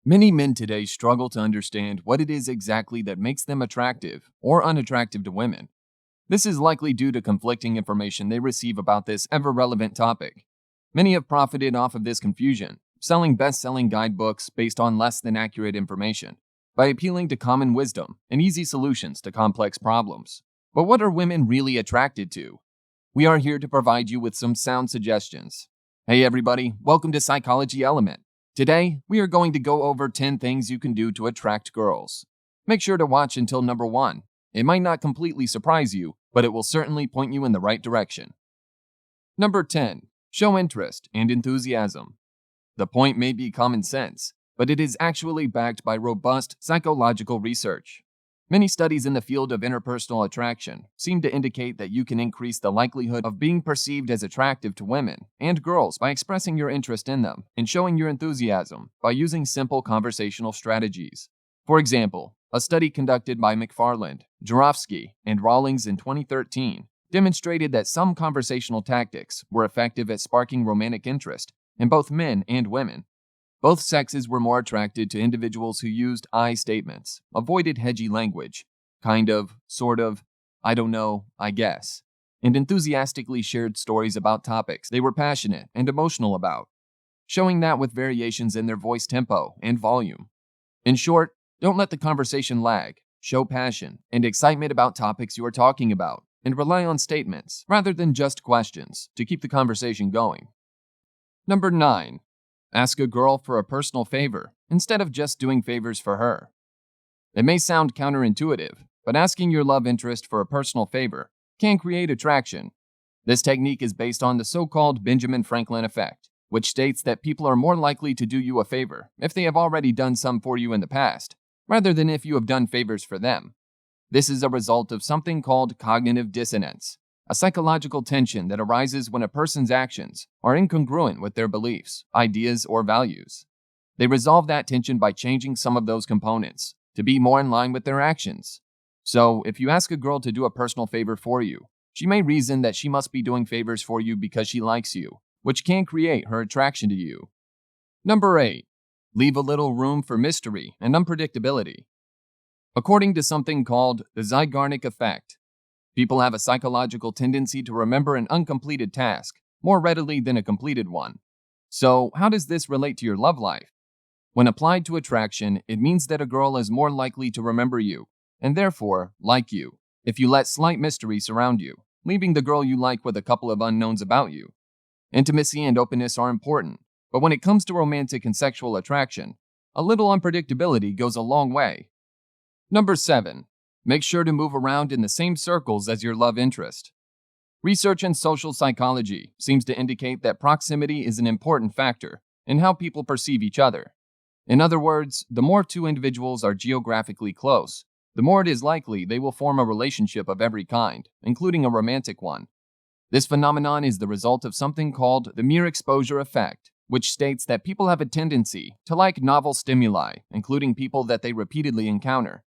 Many men today struggle to understand what it is exactly that makes them attractive or unattractive to women. This is likely due to conflicting information they receive about this ever-relevant topic. Many have profited off of this confusion, selling best-selling guidebooks based on less than accurate information, by appealing to common wisdom and easy solutions to complex problems. But what are women really attracted to? We are here to provide you with some sound suggestions. Hey everybody, welcome to Psychology Element. Today, we are going to go over 10 things you can do to attract girls. Make sure to watch until number 1. It might not completely surprise you, but it will certainly point you in the right direction. Number 10. Show interest and enthusiasm. The point may be common sense, but it is actually backed by robust psychological research. Many studies in the field of interpersonal attraction seem to indicate that you can increase the likelihood of being perceived as attractive to women and girls by expressing your interest in them and showing your enthusiasm by using simple conversational strategies. For example, a study conducted by McFarland, Jarofsky, and Rawlings in 2013 demonstrated that some conversational tactics were effective at sparking romantic interest in both men and women. Both sexes were more attracted to individuals who used I statements, avoided hedgy language, kind of, sort of, I don't know, I guess, and enthusiastically shared stories about topics they were passionate and emotional about, showing that with variations in their voice tempo and volume. In short, don't let the conversation lag, show passion and excitement about topics you are talking about, and rely on statements rather than just questions to keep the conversation going. Number 9. Ask a girl for a personal favor instead of just doing favors for her. It may sound counterintuitive, but asking your love interest for a personal favor can create attraction. This technique is based on the so-called Benjamin Franklin effect, which states that people are more likely to do you a favor if they have already done some for you in the past, rather than if you have done favors for them. This is a result of something called cognitive dissonance, a psychological tension that arises when a person's actions are incongruent with their beliefs, ideas, or values. They resolve that tension by changing some of those components to be more in line with their actions. So, if you ask a girl to do a personal favor for you, she may reason that she must be doing favors for you because she likes you, which can create her attraction to you. Number 8. Leave a little room for mystery and unpredictability. According to something called the Zeigarnik effect, people have a psychological tendency to remember an uncompleted task more readily than a completed one. So, how does this relate to your love life? When applied to attraction, it means that a girl is more likely to remember you, and therefore like you, if you let slight mystery surround you, leaving the girl you like with a couple of unknowns about you. Intimacy and openness are important, but when it comes to romantic and sexual attraction, a little unpredictability goes a long way. Number 7. Make sure to move around in the same circles as your love interest. Research in social psychology seems to indicate that proximity is an important factor in how people perceive each other. In other words, the more two individuals are geographically close, the more it is likely they will form a relationship of every kind, including a romantic one. This phenomenon is the result of something called the mere exposure effect, which states that people have a tendency to like novel stimuli, including people that they repeatedly encounter.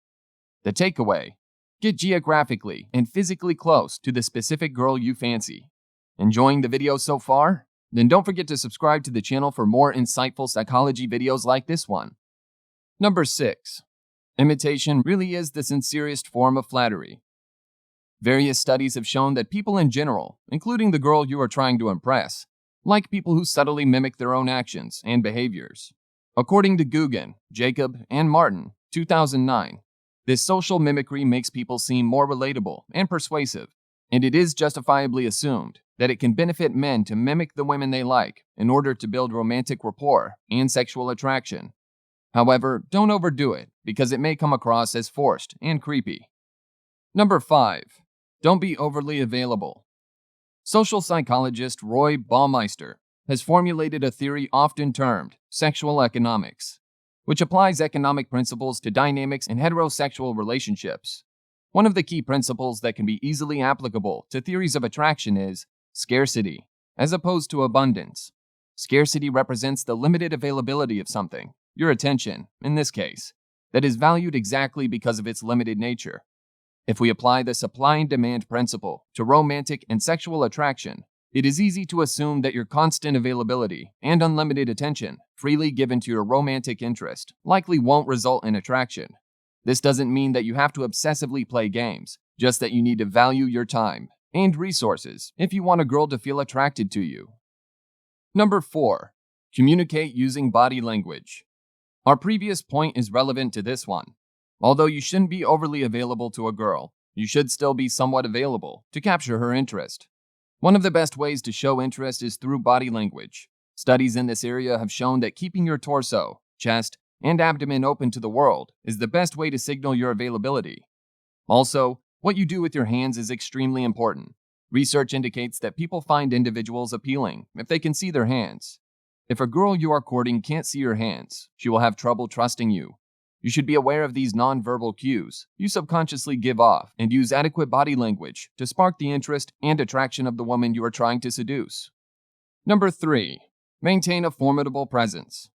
The takeaway: get geographically and physically close to the specific girl you fancy. Enjoying the video so far? Then don't forget to subscribe to the channel for more insightful psychology videos like this one. Number 6. Imitation really is the sincerest form of flattery. Various studies have shown that people in general, including the girl you are trying to impress, like people who subtly mimic their own actions and behaviors. According to Guggen, Jacob, and Martin, 2009, this social mimicry makes people seem more relatable and persuasive, and it is justifiably assumed that it can benefit men to mimic the women they like in order to build romantic rapport and sexual attraction. However, don't overdo it because it may come across as forced and creepy. Number 5. Don't be overly available. Social psychologist Roy Baumeister has formulated a theory often termed sexual economics, which applies economic principles to dynamics in heterosexual relationships. One of the key principles that can be easily applicable to theories of attraction is scarcity, as opposed to abundance. Scarcity represents the limited availability of something, your attention, in this case, that is valued exactly because of its limited nature. If we apply the supply and demand principle to romantic and sexual attraction, It is easy to assume that your constant availability and unlimited attention, freely given to your romantic interest, likely won't result in attraction. This doesn't mean that you have to obsessively play games, just that you need to value your time and resources if you want a girl to feel attracted to you. Number 4. Communicate using body language. Our previous point is relevant to this one. Although you shouldn't be overly available to a girl, you should still be somewhat available to capture her interest. One of the best ways to show interest is through body language. Studies in this area have shown that keeping your torso, chest, and abdomen open to the world is the best way to signal your availability. Also, what you do with your hands is extremely important. Research indicates that people find individuals appealing if they can see their hands. If a girl you are courting can't see your hands, she will have trouble trusting you. You should be aware of these nonverbal cues you subconsciously give off and use adequate body language to spark the interest and attraction of the woman you are trying to seduce. Number 3. Maintain a formidable presence.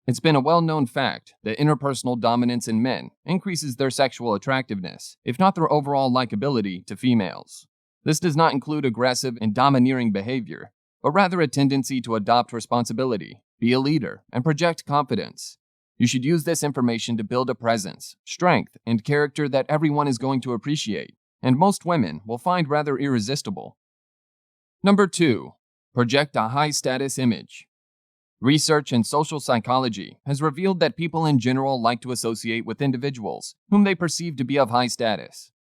It's been a well-known fact that interpersonal dominance in men increases their sexual attractiveness, if not their overall likability to females. This does not include aggressive and domineering behavior, but rather a tendency to adopt responsibility, be a leader, and project confidence. You should use this information to build a presence, strength, and character that everyone is going to appreciate, and most women will find rather irresistible. Number 2. Project a high-status image. Research in social psychology has revealed that people in general like to associate with individuals whom they perceive to be of high status.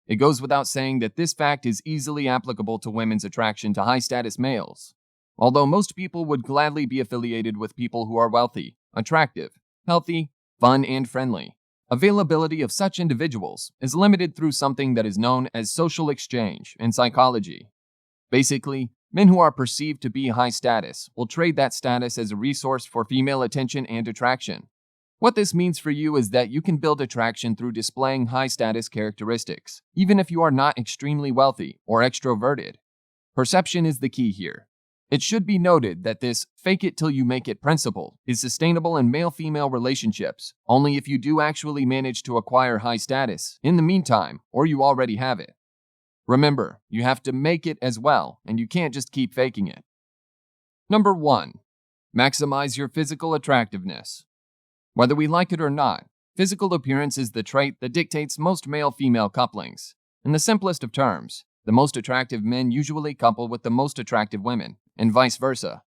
It goes without saying that this fact is easily applicable to women's attraction to high-status males. Although most people would gladly be affiliated with people who are wealthy, attractive, healthy, fun, and friendly, availability of such individuals is limited through something that is known as social exchange in psychology. Basically, men who are perceived to be high status will trade that status as a resource for female attention and attraction. What this means for you is that you can build attraction through displaying high status characteristics, even if you are not extremely wealthy or extroverted. Perception is the key here. It should be noted that this fake it till you make it principle is sustainable in male-female relationships only if you do actually manage to acquire high status in the meantime, or you already have it. Remember, you have to make it as well, and you can't just keep faking it. Number 1. Maximize your physical attractiveness. Whether we like it or not, physical appearance is the trait that dictates most male-female couplings. In the simplest of terms, the most attractive men usually couple with the most attractive women, and vice versa.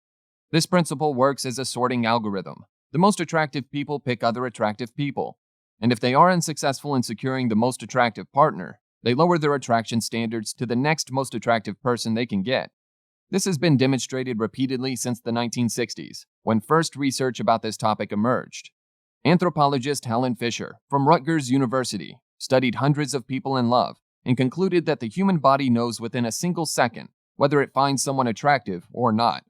This principle works as a sorting algorithm. The most attractive people pick other attractive people, and if they are unsuccessful in securing the most attractive partner, they lower their attraction standards to the next most attractive person they can get. This has been demonstrated repeatedly since the 1960s, when first research about this topic emerged. Anthropologist Helen Fisher from Rutgers University studied hundreds of people in love and concluded that the human body knows within a single second whether it finds someone attractive or not.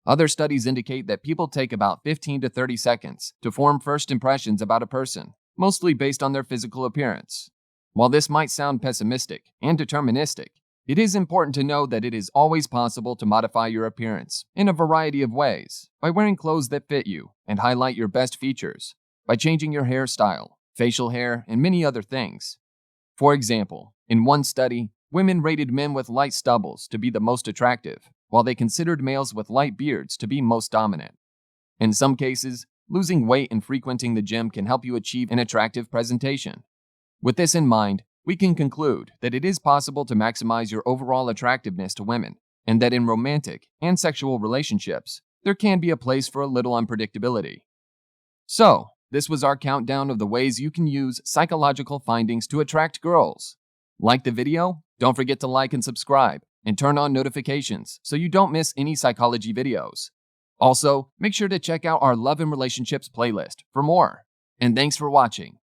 Other studies indicate that people take about 15 to 30 seconds to form first impressions about a person, mostly based on their physical appearance. While this might sound pessimistic and deterministic, it is important to know that it is always possible to modify your appearance in a variety of ways, by wearing clothes that fit you and highlight your best features, by changing your hairstyle, facial hair, and many other things. For example, in one study, women rated men with light stubbles to be the most attractive, while they considered males with light beards to be most dominant. In some cases, losing weight and frequenting the gym can help you achieve an attractive presentation. With this in mind, we can conclude that it is possible to maximize your overall attractiveness to women, and that in romantic and sexual relationships, there can be a place for a little unpredictability. So, this was our countdown of the ways you can use psychological findings to attract girls. Like the video? Don't forget to like and subscribe, and turn on notifications so you don't miss any psychology videos. Also, make sure to check out our Love and Relationships playlist for more. And thanks for watching.